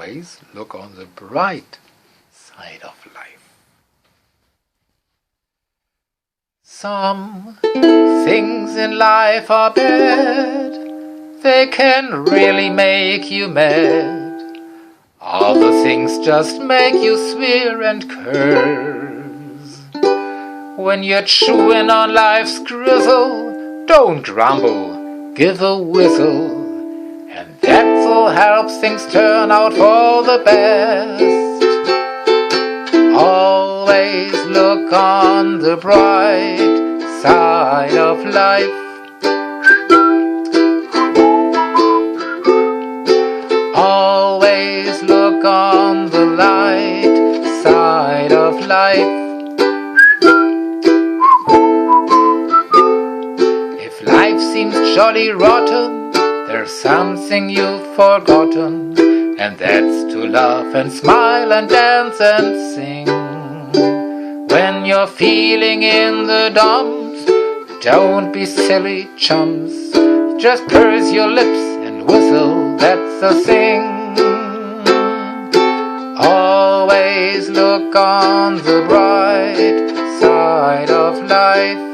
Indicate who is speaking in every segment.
Speaker 1: always look on the bright side of life. Some things in life are bad, they can really make you mad. Other things just make you swear and curse. When you're chewing on life's gristle, don't grumble, give a whistle. And that's all helps things turn out for the best. Always look on the bright side of life. Always look on the light side of life. If life seems jolly rotten, there's something you've forgotten, and that's to laugh and smile and dance and sing. When you're feeling in the dumps, don't be silly chumps. Just purse your lips and whistle, that's the thing. Always look on the bright side of life.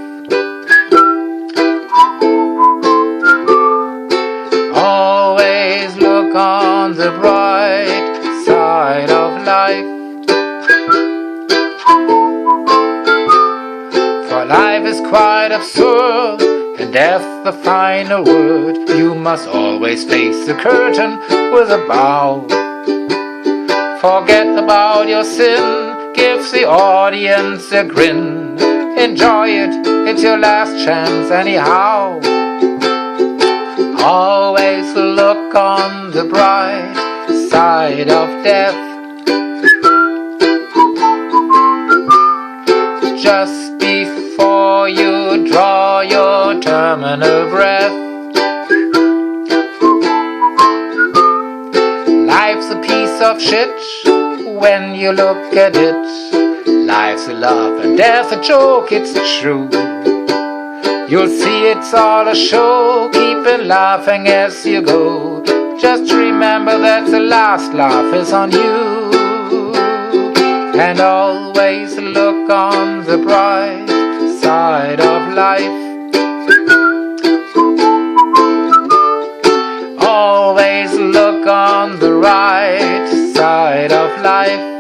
Speaker 1: Always look on the bright side of life. For life is quite absurd, and death the final word. You must always face the curtain with a bow. Forget about your sin, give the audience a grin. Enjoy it, it's your last chance anyhow. Always look on the bright side of death. Just before you draw your terminal breath. Life's a piece of shit when you look at it. Life's a laugh and death a joke, it's true. You'll see it's all a show, keep it laughing as you go. Just remember that the last laugh is on you. And always look on the bright side of life. Always look on the right side of life.